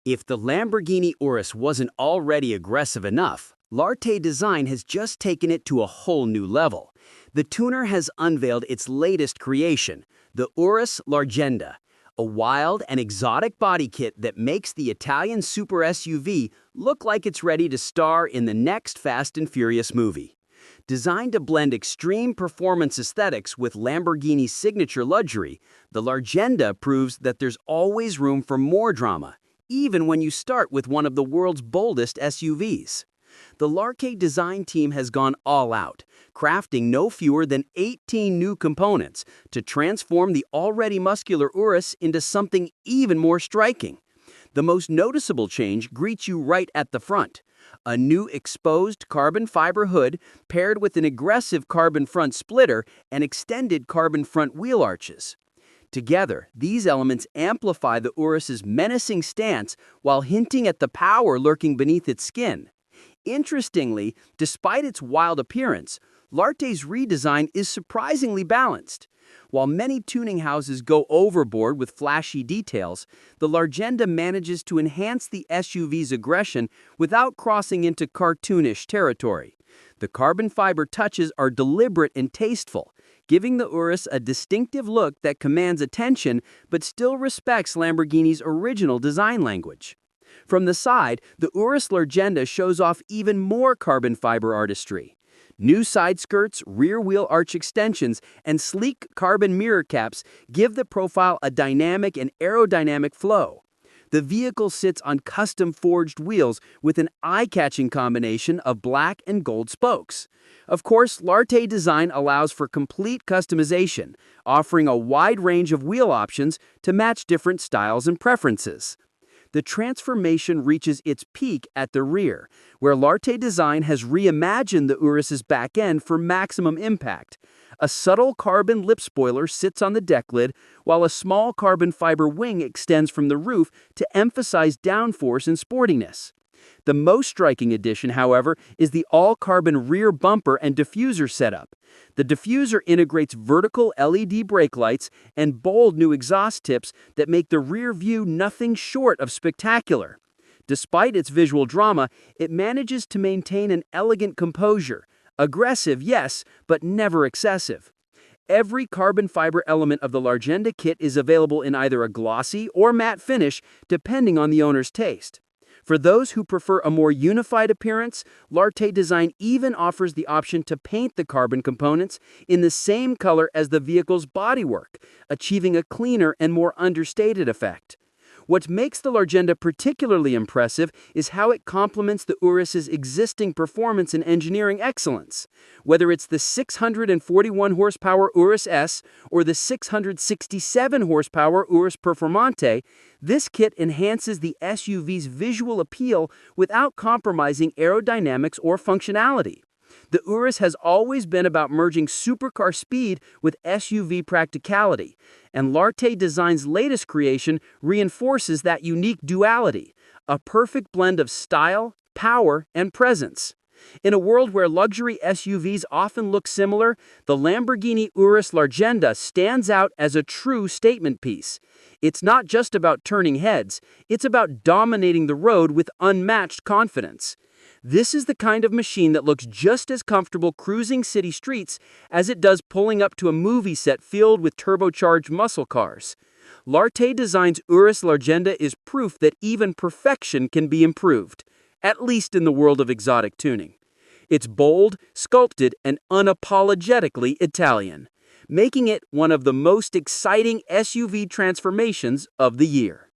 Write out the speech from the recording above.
If the Lamborghini Urus wasn't already aggressive enough, Larte Design has just taken it to a whole new level. The tuner has unveiled its latest creation, the Urus Largenda, a wild and exotic body kit that makes the Italian super SUV look like it's ready to star in the next Fast and Furious movie. Designed to blend extreme performance aesthetics with Lamborghini's signature luxury, the Largenda proves that there's always room for more drama, even when you start with one of the world's boldest SUVs. The Larte Design team has gone all out, crafting no fewer than 18 new components to transform the already muscular Urus into something even more striking. The most noticeable change greets you right at the front. A new exposed carbon fiber hood paired with an aggressive carbon front splitter and extended carbon front wheel arches. Together, these elements amplify the Urus's menacing stance while hinting at the power lurking beneath its skin. Interestingly, despite its wild appearance, Larte's redesign is surprisingly balanced. While many tuning houses go overboard with flashy details, the Largenda manages to enhance the SUV's aggression without crossing into cartoonish territory. The carbon fiber touches are deliberate and tasteful, giving the Urus a distinctive look that commands attention but still respects Lamborghini's original design language. From the side, the Urus Largenda shows off even more carbon fiber artistry. New side skirts, rear wheel arch extensions, and sleek carbon mirror caps give the profile a dynamic and aerodynamic flow. The vehicle sits on custom-forged wheels with an eye-catching combination of black and gold spokes. Of course, Larte Design allows for complete customization, offering a wide range of wheel options to match different styles and preferences. The transformation reaches its peak at the rear, where Larte Design has reimagined the Urus's back end for maximum impact. A subtle carbon lip spoiler sits on the deck lid, while a small carbon fiber wing extends from the roof to emphasize downforce and sportiness. The most striking addition, however, is the all-carbon rear bumper and diffuser setup. The diffuser integrates vertical LED brake lights and bold new exhaust tips that make the rear view nothing short of spectacular. Despite its visual drama, it manages to maintain an elegant composure. Aggressive, yes, but never excessive. Every carbon fiber element of the Largenda kit is available in either a glossy or matte finish, depending on the owner's taste. For those who prefer a more unified appearance, Larte Design even offers the option to paint the carbon components in the same color as the vehicle's bodywork, achieving a cleaner and more understated effect. What makes the Largenda particularly impressive is how it complements the Urus's existing performance and engineering excellence. Whether it's the 641 horsepower Urus S or the 667 horsepower Urus Performante, this kit enhances the SUV's visual appeal without compromising aerodynamics or functionality. The Urus has always been about merging supercar speed with SUV practicality, and Larte Design's latest creation reinforces that unique duality, a perfect blend of style, power, and presence. In a world where luxury SUVs often look similar, the Lamborghini Urus Largenda stands out as a true statement piece. It's not just about turning heads, it's about dominating the road with unmatched confidence. This is the kind of machine that looks just as comfortable cruising city streets as it does pulling up to a movie set filled with turbocharged muscle cars. Larte Design's Urus Largenda is proof that even perfection can be improved, at least in the world of exotic tuning. It's bold, sculpted, and unapologetically Italian, making it one of the most exciting SUV transformations of the year.